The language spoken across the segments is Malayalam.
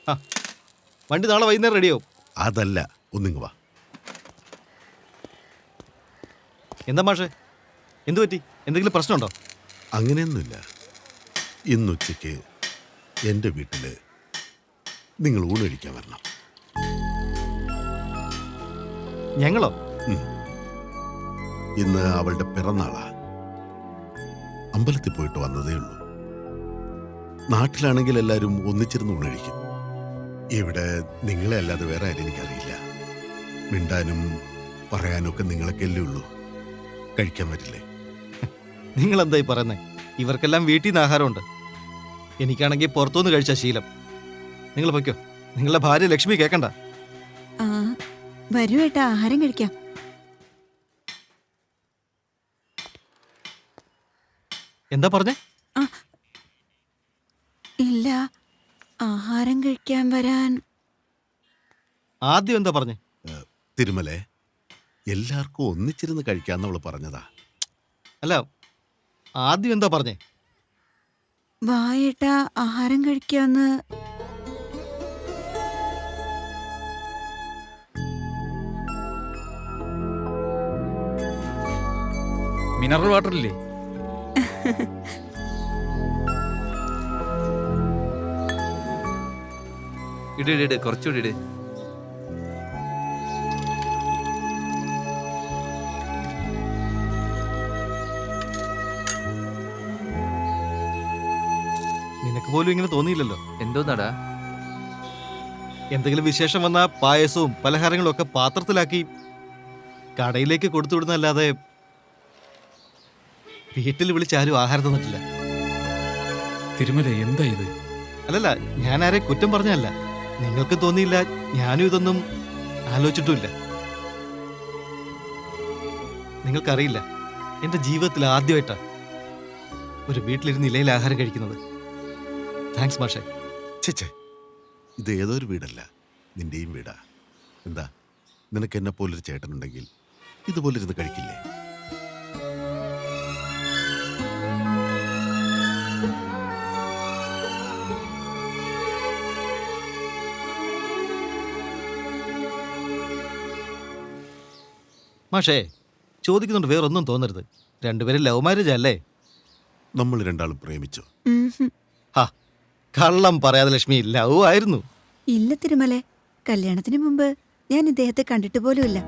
ആ, വണ്ടി നാളെ വൈകുന്നേരം റെഡിയാവും. അതല്ല, ഒന്നിങ്ങ് വാ. എന്താ മാഷേ, എന്തു പറ്റി? എന്തെങ്കിലും പ്രശ്നമുണ്ടോ? അങ്ങനെയൊന്നുമില്ല. ഇന്നുച്ചയ്ക്ക് എൻ്റെ വീട്ടിൽ നിങ്ങൾ ഊണ് കഴിക്കാൻ വരണം. ഞങ്ങളോ? ഇന്ന് അവളുടെ പിറന്നാളാ. അമ്പലത്തിൽ പോയിട്ട് വന്നതേ ഉള്ളൂ. നാട്ടിലാണെങ്കിൽ എല്ലാവരും ഒന്നിച്ചിരുന്ന് ഊണ് കഴിക്കും. ഇവിടെ നിങ്ങളെ അല്ലാതെ വേറെ ആരും എനിക്കറിയില്ല. മിണ്ടാനും പറയാനും ഒക്കെ നിങ്ങളൊക്കെയല്ലേ ഉള്ളൂ. കഴിക്കാൻ പറ്റില്ലേ? നിങ്ങൾ എന്തായി പറയുന്നേ? ഇവർക്കെല്ലാം വീട്ടിൽ നിന്ന് ആഹാരമുണ്ട്. എനിക്കാണെങ്കിൽ പുറത്തുനിന്ന് കഴിച്ച ശീലം. നിങ്ങൾ പൊയ്ക്കോ. നിങ്ങളുടെ ഭാര്യ ലക്ഷ്മി കേൾക്കണ്ട. ആ, വരൂ ഏട്ടാ, ആഹാരം കഴിക്കാം. എന്താ പറഞ്ഞേ? ആ, ഇല്ല, ആഹാരം കഴിക്കാൻ വരാൻ. ആദ്യം എന്താ പറഞ്ഞേ? തിരുമലേ, എല്ലാവർക്കും ഒന്നിച്ചിരുന്ന് കഴിക്കാന്നവള് പറഞ്ഞതാ. അല്ല, ആദ്യം എന്താ പറഞ്ഞേ? വായേട്ടാ, ആഹാരം കഴിക്കാന്ന്. മിനറൽ വാട്ടർ ഇല്ലേ? ഇട് കുറച്ചുകൂടി ഇട്. നിനക്ക് പോലും ഇങ്ങനെ തോന്നിയില്ലല്ലോ. എന്തോന്നാടാ? എന്തെങ്കിലും വിശേഷം വന്ന പായസവും പലഹാരങ്ങളും ഒക്കെ പാത്രത്തിലാക്കി കടയിലേക്ക് കൊടുത്തു വിടുന്നല്ലാതെ വീട്ടിൽ വിളിച്ചാരും ആഹാരം തന്നിട്ടില്ല. തിരുമല, എന്താ ഇത്? അല്ലല്ല, ഞാൻ ആരെ കുറ്റം പറഞ്ഞല്ല. നിങ്ങൾക്ക് തോന്നിയില്ല, ഞാനും ഇതൊന്നും ആലോചിച്ചിട്ടുമില്ല. നിങ്ങൾക്കറിയില്ല, എൻ്റെ ജീവിതത്തിൽ ആദ്യമായിട്ടാ ഒരു വീട്ടിലിരുന്ന് ഇലയിൽ ആഹാരം കഴിക്കുന്നത്. താങ്ക്സ് മാഷേ. ചേച്ചേ, ഇത് ഏതൊരു വീടല്ല, നിന്റെയും വീടാ. എന്താ, നിനക്ക് എന്നെ പോലൊരു ചേട്ടനുണ്ടെങ്കിൽ ഇതുപോലിരുന്ന് കഴിക്കില്ലേ? മാഷേ, ചോദിക്കുന്നുണ്ട്, വേറൊന്നും തോന്നരുത്. രണ്ടുപേരും ലവ് മാരേജ് അല്ലേ? നമ്മൾ രണ്ടാളും പ്രേമിച്ചു. ഹാ, കള്ളം പറയാതെ ലക്ഷ്മി, ലവ് ആയിരുന്നു. ഇല്ല തിരുമലെ, കല്യാണത്തിന് മുമ്പ് ഞാൻ ഇദ്ദേഹത്തെ കണ്ടിട്ട് പോലുമില്ല.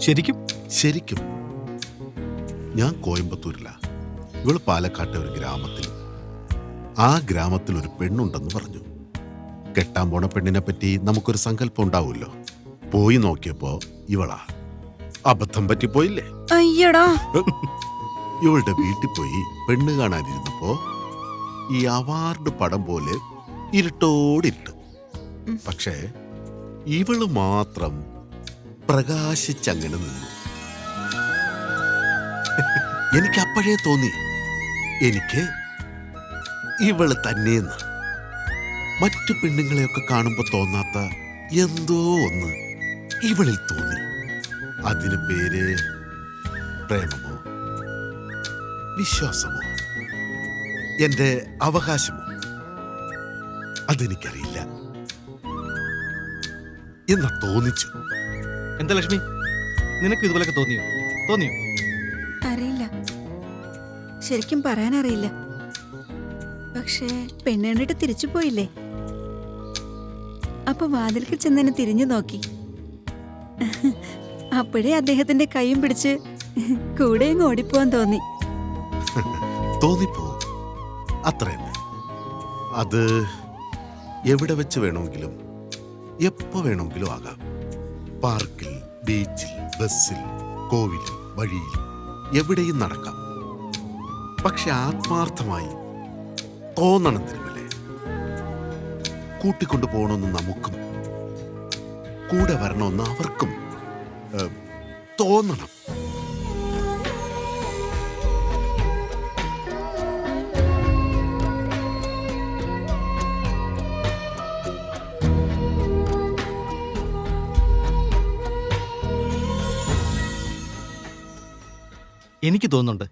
ശരിക്കും? ശരിക്കും. ഞാൻ കോയമ്പത്തൂരിലാ, ഇവള് പാലക്കാട്ടെ ഒരു ഗ്രാമത്തിൽ. ആ ഗ്രാമത്തിൽ ഒരു പെണ്ണുണ്ടെന്ന് പറഞ്ഞു. കെട്ടാൻ പോണ പെണ്ണിനെ പറ്റി നമുക്കൊരു സങ്കല്പം ഉണ്ടാവുമല്ലോ. പോയി നോക്കിയപ്പോ ഇവളാ. അബദ്ധം പറ്റിപ്പോയില്ലേ? അയ്യടാ, ഇവളുടെ വീട്ടിൽ പോയി പെണ്ണ് കാണാനിരുന്നപ്പോ ഈ അവാർഡ് പടം പോലെ ഇരുട്ടോടിട്ട്. പക്ഷേ ഇവള് മാത്രം പ്രകാശിച്ചങ്ങനെ നിന്നു. എനിക്ക് അപ്പോഴേ തോന്നി, എനിക്ക് ഇവള് തന്നെയെന്ന്. മറ്റു പെണ്ണുങ്ങളെയൊക്കെ കാണുമ്പോ തോന്നാത്ത എന്തോ ഒന്ന് ഇവളിൽ തോന്നി. അതിന് പേര് പ്രേമമോ വിശ്വാസമോ എന്റെ അവകാശമോ അതെനിക്കറിയില്ല. എന്നാ തോന്നിച്ചു. എന്താ ലക്ഷ്മി, നിനക്ക് ഇതുപോലൊക്കെ തോന്നിയോ? അറിയില്ല, ശരിക്കും പറയാനറിയില്ല. പക്ഷേ പെണ്ണ് കണ്ടിട്ട് തിരിച്ചു പോയില്ലേ, അപ്പൊ വാതിൽക്ക് ചെന്നെന്നെ തിരിഞ്ഞു നോക്കി. അപ്പോഴേ അദ്ദേഹത്തിന്റെ കൈയും പിടിച്ച് കൂടെ അങ്ങ് ഓടിപ്പോവാൻ തോന്നി. തോന്നിപ്പോ, അത്ര തന്നെ. അത് എവിടെ വെച്ച് വേണമെങ്കിലും എപ്പോ വേണമെങ്കിലും ആകാം. പാർക്കിൽ, ബീച്ചിൽ, ബസ്സിൽ, കോവിലിൽ, വഴിയിൽ, എവിടെയും നടക്കാം. പക്ഷെ ആത്മാർത്ഥമായി തോന്നണം തിരുമലേ. കൂട്ടിക്കൊണ്ടു പോകണമെന്ന് നമുക്കും കൂടെ വരണമെന്ന് അവർക്കും തോന്നണം. എനിക്ക് തോന്നുന്നുണ്ട്.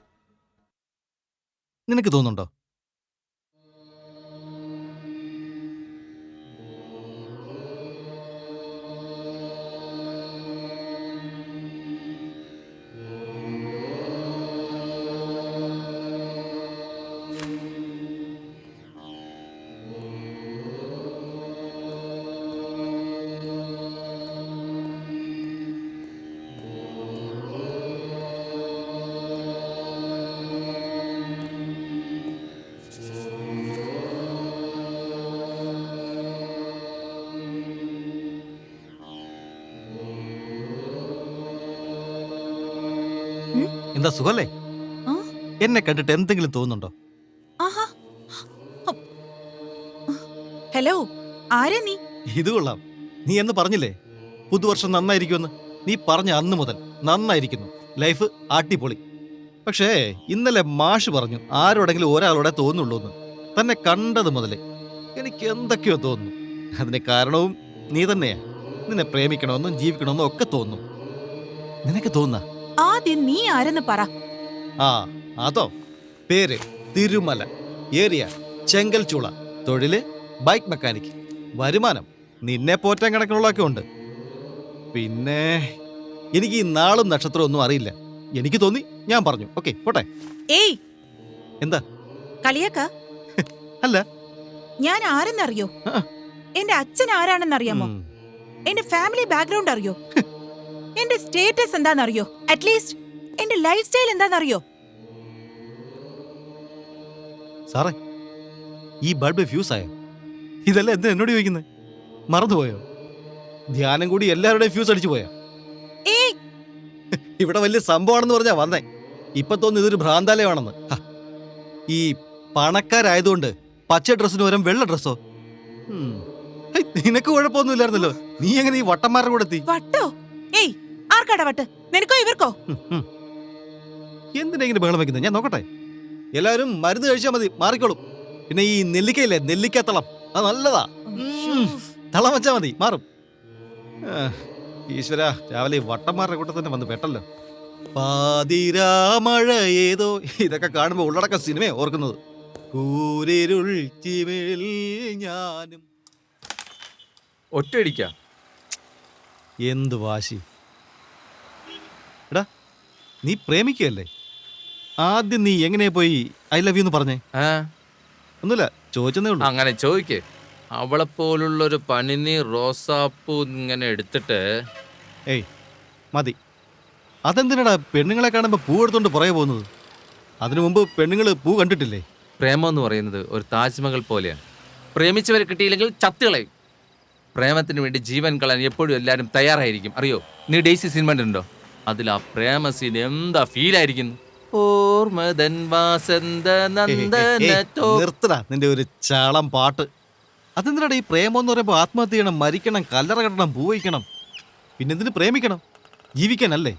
നിനക്ക് തോന്നുന്നുണ്ടോ? എന്താ സുഖല്ലേ? ആ? എന്നെ കണ്ടിട്ട് എന്തെങ്കിലും തോന്നുന്നുണ്ടോ? ആഹാ. ഹം. ഹലോ, ആരാ നീ? ഇത് കൊള്ളാം. നീ എന്ന് പറഞ്ഞില്ലേ പുതുവർഷം നന്നായിരിക്കുമെന്ന്? നീ പറഞ്ഞ അന്ന് മുതൽ നന്നായിരിക്കുന്നു. ലൈഫ് ആട്ടിപ്പൊളി. പക്ഷേ ഇന്നലെ മാഷ് പറഞ്ഞു ആരോടെങ്കിലും ഒരാളോടെ തോന്നുള്ളൂ എന്ന്. തന്നെ കണ്ടത് മുതലേ എനിക്ക് എന്തൊക്കെയോ തോന്നുന്നു. അതിന് കാരണവും നീ തന്നെയാ. നിന്നെ പ്രേമിക്കണമെന്നും ജീവിക്കണമെന്നും ഒക്കെ തോന്നുന്നു. നിനക്ക് തോന്നുന്ന? ആദ്യം നീ ആരെന്ന് പറ. ആ അതോ? പേര് തിരുമല, ഏരിയ ചെങ്കൽച്ചൂള, തൊഴില് ബൈക്ക് മെക്കാനിക്, വരുമാനം നിന്നെ പോറ്റാൻ കണക്കിനുള്ളതൊക്കെ ഉണ്ട്. പിന്നെ എനിക്ക് ഈ നാളും നക്ഷത്രവും ഒന്നും അറിയില്ല. എനിക്ക് തോന്നി ഞാൻ പറഞ്ഞു. ഓക്കെ പോട്ടെ. ഏയ്, എന്താ? കളിയാക്ക? അല്ല. ഞാൻ ആരെന്നറിയോ? ആ. എന്റെ അച്ഛൻ ആരാണെന്നറിയാമോ? ഉം. എന്റെ ഫാമിലി ബാക്ക്ഗ്രൗണ്ട് അറിയോ? എന്റെ സ്റ്റേറ്റസ് എന്താണെന്നറിയോ? അറ്റ്ലീസ്റ്റ് എന്റെ ലൈഫ് സ്റ്റൈൽ എന്താണെന്നറിയോ? സാറേ, ഈ ബൾബ് ഫ്യൂസ് ആയോ? ഇതെല്ലാം എന്താ എന്നോട് ചോദിക്കുന്നത്? മറന്നുപോയോ? ധ്യാനം കൂടി എല്ലാവരുടെയും ഫ്യൂസ് അടിച്ചു പോയോ? ഏയ്, ഇവിടെ വലിയ സംഭവമാണെന്ന് പറഞ്ഞാ വന്നേ. ഇപ്പൊ തോന്നുന്നു ഇതൊരു ഭ്രാന്താലയമാണെന്ന്. ഹ, ഈ പണക്കാരായതുകൊണ്ട് പച്ച ഡ്രസ്സിന് പകരം വെള്ള ഡ്രസ്സോ? നിനക്ക് കുഴപ്പമൊന്നുമില്ലായിരുന്നല്ലോ. നീ എങ്ങനെ ഈ വട്ടന്മാരുടെ കൂടെ എത്തി? വട്ടോ? ഏയ്, ആർക്കാടാ വട്ട്? നിനക്കോ ഇവർക്കോ? എന്തിനാ ഇങ്ങനെ ബഹളം വെക്കുന്നത്? ഞാൻ നോക്കട്ടെ. എല്ലാവരും മരുന്ന് കഴിച്ചാൽ മതി, മാറിക്കോളും. പിന്നെ ഈ നെല്ലിക്കയില്ലേ, നെല്ലിക്കത്തളം, അത് നല്ലതാ. തളം വെച്ചാ മതി, മാറും. ഈശ്വര, രാവിലെ ഈ വട്ടന്മാരുടെ കൂട്ടത്തിൽ തന്നെ വന്ന് പെട്ടല്ലോ. പാതിരാമഴ ഏതോ, ഇതൊക്കെ കാണുമ്പോ ഉള്ളടക്കം സിനിമയെ ഓർക്കുന്നത്. കൂരിരുൾ ചിമിഴിൽ ഞാനും. ഒറ്റയടിക്ക. എന്ത് വാശി! എടാ, നീ പ്രേമിക്കുകയല്ലേ? ആദ്യം നീ എങ്ങനെയാ പോയി ഐ ലവ് യു എന്ന് പറഞ്ഞേ? ഒന്നുമില്ല, ചോദിച്ചെന്നേ ഉള്ളൂ. അങ്ങനെ ചോദിക്കേ. അവളെ പോലുള്ളൊരു പനിനീർ റോസാപ്പൂ ഇങ്ങനെ എടുത്തിട്ട്. ഏയ് മതി. അതെന്തിനാടാ പെണ്ണുങ്ങളെ കാണുമ്പോൾ പൂ എടുത്തോണ്ട് പുറകെ പോകുന്നത്? അതിനു മുമ്പ് പെണ്ണുങ്ങൾ പൂ കണ്ടിട്ടില്ലേ? പ്രേമം എന്ന് പറയുന്നത് ഒരു താജ്മഹൽ പോലെയാണ്. പ്രേമിച്ചവരെ കിട്ടിയില്ലെങ്കിൽ ചത്തുകളയും. പ്രേമത്തിന് വേണ്ടി ജീവൻ കളയാൻ എപ്പോഴും എല്ലാവരും തയ്യാറായിരിക്കും. അറിയോ, നീ ഡെയ്സി സിനിമ കണ്ടിട്ടുണ്ടോ? അതിൽ ആ പ്രേമ സീൻ എന്താ ഫീൽ ആയിരിക്കുന്നു. ഓർമ്മതൻ വാസന്ത നന്ദനത്തോ. നിർത്തടാ നിന്റെ ഒരു ചാളം പാട്ട്. അതെന്തിനാടാ ഈ പ്രേമം എന്ന് പറയുമ്പോൾ ആത്മഹത്യ ചെയ്യണം, മരിക്കണം, കല്ലറ കെട്ടണം, പൂ വയ്ക്കണം? പിന്നെന്തിന് പ്രേമിക്കണം? ജീവിക്കാനല്ലേ?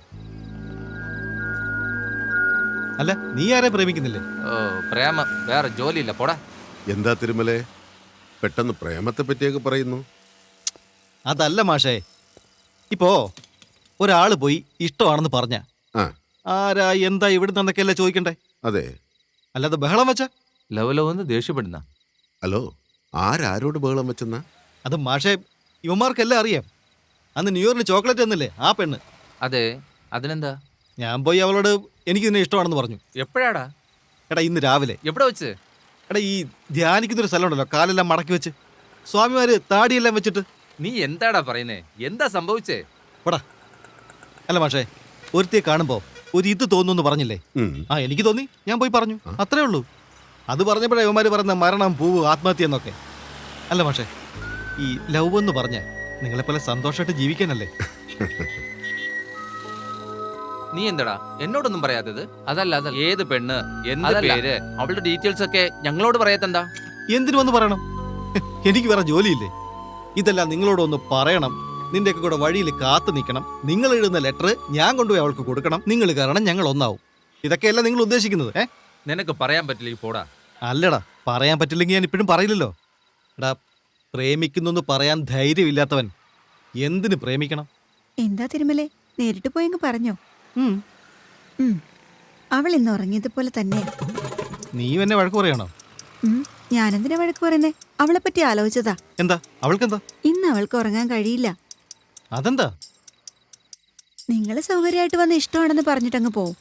അല്ല, നീ ആരെ പ്രേമിക്കുന്നില്ലേ? ഓ, പ്രേമം വേറെ ജോലിയില്ല, പോടാ. എന്താ തിരുമലേ, പെട്ടെന്ന് പ്രേമത്തെ പറ്റിയൊക്കെ പറയുന്നു? അതല്ല മാഷേ, ഇപ്പോ ഒരാള് പോയി ഇഷ്ടമാണെന്ന് പറഞ്ഞ ആ. ആരാ എന്താ ഇവിടുന്ന് എന്നൊക്കെയല്ലേ ചോദിക്കണ്ടേ? അതെ. അല്ലാതെ ബഹളം വെച്ച ലവലവെന്ന് ദേഷ്യപ്പെടുന്ന. ഹലോ, ആരോട് ബഹളം വെച്ചെന്നാ? അത് മാഷേ, ഇവന്മാർക്കെല്ലാം അറിയാം. അന്ന് ന്യൂയോർക്കിൽ ചോക്ലേറ്റ് തന്നില്ലേ ആ പെണ്ണ്? അതെ, അതിനെന്താ? ഞാൻ പോയി അവളോട് എനിക്ക് നിന്നെ ഇഷ്ടമാണെന്ന് പറഞ്ഞു. എപ്പോഴാടാ? എടാ ഇന്ന് രാവിലെ. എവിടെ വെച്ച്? എടാ ഈ ധ്യാനിക്കുന്നൊരു സ്ഥലം ഉണ്ടല്ലോ, കാലെല്ലാം മടക്കി വെച്ച്, സ്വാമിമാര് താടിയെല്ലാം വെച്ചിട്ട്. നീ എന്താടാ പറയുന്നേ? എന്താ സംഭവിച്ചേ? എടാ അല്ല മാഷേ, ഒരുത്തിയെ കാണുമ്പോ ഒരു ഇത് തോന്നുന്നു പറഞ്ഞില്ലേ? ഉം. ആ എനിക്ക് തോന്നി, ഞാൻ പോയി പറഞ്ഞു, അത്രേ ഉള്ളൂ. അത് പറഞ്ഞപ്പോഴേ ഇവന്മാര് പറയുന്ന മരണം, പൂവ്, ആത്മഹത്യ എന്നൊക്കെ. അല്ല മാഷേ, ഈ ലവ് എന്ന് പറഞ്ഞ നിങ്ങളെപ്പോലെ സന്തോഷമായിട്ട് ജീവിക്കാനല്ലേ? നീ എന്താടാ എന്നോടൊന്നും പറയാത്തത്? അതല്ല, ഏത് പെണ്ണ്, എന്ത് പേര്, അവളുടെ ഡീറ്റെയിൽസ് ഒക്കെ ഞങ്ങളോട് പറയാത്തെന്താ? എന്തിനു വന്ന് പറയണം? എനിക്ക് വേറെ ജോലിയില്ലേ? ഇതെല്ലാം നിങ്ങളോടൊന്ന് പറയണം. നിന്റെയൊക്കെ കൂടെ വഴിയിൽ കാത്തു നിൽക്കണം. നിങ്ങൾ എഴുതുന്ന ലെറ്റർ ഞാൻ കൊണ്ടുപോയി അവൾക്ക് കൊടുക്കണം. നിങ്ങൾ കാരണം ഞങ്ങൾ ഒന്നാവും. ഇതൊക്കെയല്ല നിങ്ങൾ ഉദ്ദേശിക്കുന്നത്? നിനക്ക് പറയാൻ പറ്റില്ല, പോടാ. അല്ലടാ, പറയാൻ പറ്റില്ലെങ്കിൽ ഞാൻ ഇപ്പോഴും പറയില്ലല്ലോ. എടാ, പ്രേമിക്കുന്നു പറയാൻ ധൈര്യമില്ലാത്തവൻ എന്തിനു പ്രേമിക്കണം? എന്താ തിരുമലേ, നേരിട്ട് പോയെങ്കിൽ പറഞ്ഞോ? അവൾ ഇന്ന് ഉറങ്ങിയതുപോലെ തന്നെ. നീ എന്നെ വഴക്ക് പറയണോ? ഞാനെന്തിനാ വഴക്ക് പറയുന്നേ? അവളെ പറ്റി ആലോചിച്ചതാ. എന്താ അവൾക്കെന്താ? ഇന്ന് അവൾക്ക് ഉറങ്ങാൻ കഴിയില്ല. അതെന്താ? നിങ്ങൾ സൗകര്യമായിട്ട് വന്ന് ഇഷ്ടമാണെന്ന് പറഞ്ഞിട്ടങ്ങ് പോവും.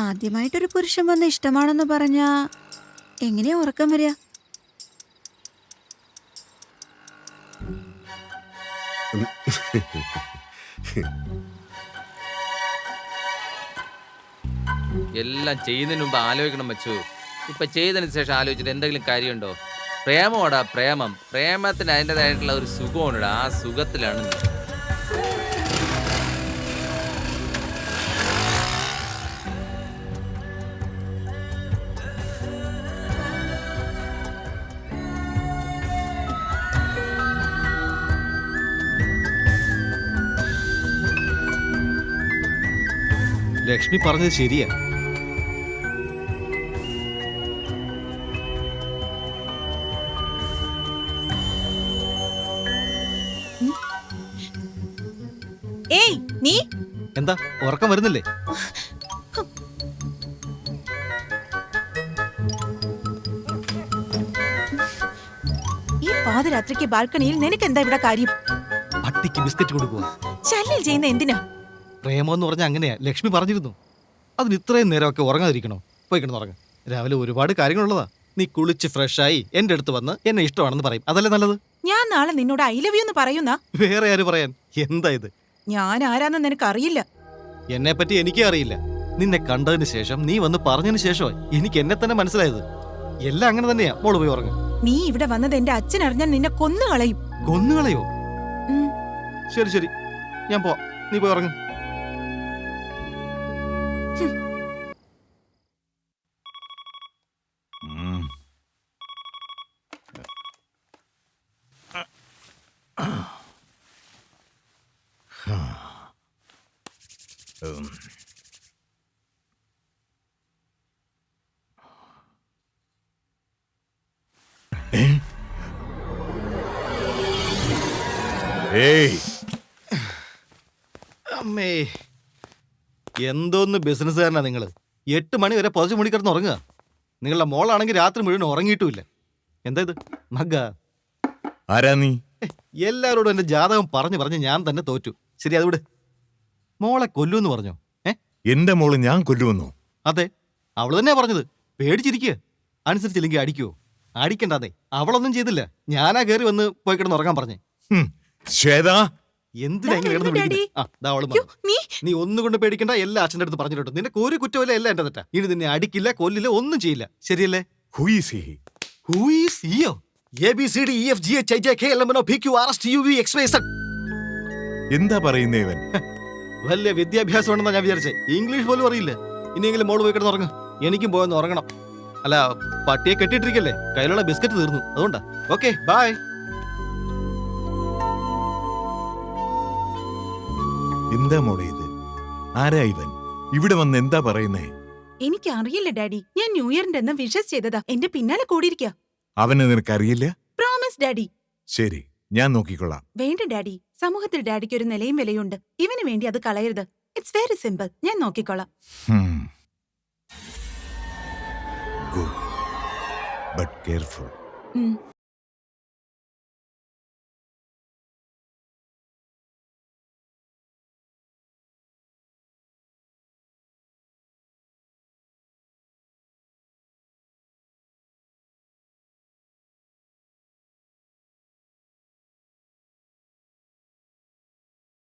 ആദ്യമായിട്ടൊരു പുരുഷൻ വന്ന് ഇഷ്ടമാണെന്ന് പറഞ്ഞാ എങ്ങനെയാ ഉറക്കം വരിക? എല്ലാം ചെയ്യുന്നതിന് മുമ്പ് ആലോചിക്കണം വെച്ചു. ഇപ്പൊ ചെയ്തതിന് ശേഷം ആലോചിച്ചിട്ട് എന്തെങ്കിലും കാര്യമുണ്ടോ? പ്രേമോടാ പ്രേമം. പ്രേമത്തിന് അതിൻ്റെതായിട്ടുള്ള ഒരു സുഖമുണ്ടാ. ആ സുഖത്തിലാണ് നീ. ലക്ഷ്മി പറഞ്ഞത് ശരിയാ. ഏയ് നീ എന്താ ഉറക്കം വരുന്നില്ലേ? ഈ പാതിരാത്രിക്ക് ബാൽക്കണിയിൽ നിനക്ക് എന്താ ഇവിടെ കാര്യം? പട്ടിക്ക് ബിസ്ക്കറ്റ് കൊടുക്കുക. ശല്യം ചെയ്യുന്ന എന്തിനാ? പ്രേമം എന്ന് പറഞ്ഞാൽ അങ്ങനെയാ, ലക്ഷ്മി പറഞ്ഞിരുന്നു. അതിന് ഇത്രയും നേരമൊക്കെ ഉറങ്ങാതിരിക്കണോ? പോയി കിടന്നുറങ്ങ. രാവിലെ ഒരുപാട് കാര്യങ്ങളുള്ളതാ. നീ കുളിച്ച് ഫ്രഷായി എന്റെ അടുത്ത് വന്ന് എന്നെ ഇഷ്ടമാണെന്ന് പറയും. അതല്ലേ നല്ലത്? ഞാൻ നാളെ നിന്നോട് ഐ ലവ് യു എന്ന് പറയുന്ന. വേറെ ആര് പറയാൻ? എന്താ ഇത്? ഞാൻ ആരാന്ന് നിനക്ക് അറിയില്ല. എന്നെ പറ്റി എനിക്കേ അറിയില്ല. നിന്നെ കണ്ടതിന് ശേഷം, നീ വന്ന് പറഞ്ഞതിന് ശേഷമോ എനിക്ക് എന്നെ തന്നെ മനസ്സിലായത്. എല്ലാം അങ്ങനെ തന്നെയാ. മോള് പോയി ഉറങ്ങും. നീ ഇവിടെ വന്നത് എന്റെ അച്ഛൻ അറിഞ്ഞാൽ നിന്നെ കൊന്നുകളയും. കൊന്നുകളയോ? ഉം. ശരി ശരി, ഞാൻ പോവാം. നീ പോയി ഉറങ്ങും. ഏയ് അമ്മേ, എന്തോന്ന് ബിസിനസ്സുകാരനാ നിങ്ങള്. 8 മണി വരെ പുതച്ച് മുടി കിടന്ന് ഉറങ്ങുക. നിങ്ങളുടെ മോളാണെങ്കിൽ രാത്രി മുഴുവൻ ഉറങ്ങിയിട്ടുമില്ല. എന്താ ഇത്? മഗ്ഗ. ആരാ നീ? എല്ലാവരോടും എന്റെ ജാതകം പറഞ്ഞു പറഞ്ഞ് ഞാൻ തന്നെ തോറ്റു. ശരി, അതുവിടെ. മോളെ കൊല്ലൂന്ന് പറഞ്ഞോ? എന്റെ മോള് ഞാൻ കൊല്ലുവന്നോ? അതെ, അവള് തന്നെയാ പറഞ്ഞത്. പേടിച്ചിരിക്കുക. അനുസരിച്ചില്ലെങ്കിൽ അടിക്കുവോ? അടിക്കണ്ടാന്നേ. അവളൊന്നും ചെയ്തില്ല. ഞാനാ കയറി വന്ന് പോയി കിടന്ന് ഉറങ്ങാൻ പറഞ്ഞേ. ശ്വേത, എന്തിനാ ഇങ്ങനെ കിടന്ന് വിളിക്കുന്നെ? ആ, ദാ അവള് വന്നു. നീ ഒന്നും കൊണ്ട് പേടിക്കണ്ട. എല്ലാ അച്ഛൻ്റെ അടുത്ത് പറഞ്ഞിട്ടുണ്ട്. നിന്റെ ഒരു കുറ്റമില്ല, എല്ലാം എന്റെ തെറ്റാ. ഇനി നിന്നെ അടിക്കില്ല, കൊല്ലില്ല, ഒന്നും ചെയ്യില്ല. ശരിയല്ലേ? who is he? Who is he? ABCDEFGHIJKLMNOPQRSTUV XYZ. എന്താ പറയുന്നേ ഇവൻ? വലിയ വിദ്യാഭ്യാസം ഉണ്ടെന്നാ ഞാൻ വിചാരിച്ചേ. ഇംഗ്ലീഷ് പോലും അറിയില്ല. ഇനിയെങ്കിലും മോള് പോയി കിടന്ന് ഉറങ്ങും. എനിക്കും പോയെന്ന് ഉറങ്ങണം. അല്ല, പട്ടിയെ കെട്ടിയിട്ടിരിക്കല്ലേ, കയ്യിലുള്ള ബിസ്ക്കറ്റ് തീർന്നു, അതുകൊണ്ടാ. Okay, bye. എന്താ മോളെ ഇത്? ആരാ ഇവൻ? ഇവിടെ വന്ന് എന്താ പറയുന്നേ? എനിക്ക് അറിയില്ല ഡാഡി. ഞാൻ ന്യൂ ഇയറിന്റെ അന്ന് വിഷസ് ചെയ്തതാ. എന്റെ പിന്നാലെ കൂടിയിരിക്കാ. അവനെ നിനക്കറിയില്ല? Promise daddy. ശരി, ഞാൻ നോക്കിക്കൊള്ളാം. വേണ്ട ഡാഡി, സമൂഹത്തിൽ ഡാഡിക്ക് ഒരു നിലയും വിലയുണ്ട്. ഇവന് വേണ്ടി അത് കളയരുത്. It's very simple. ഞാൻ നോക്കിക്കൊള്ളാം. Good but careful.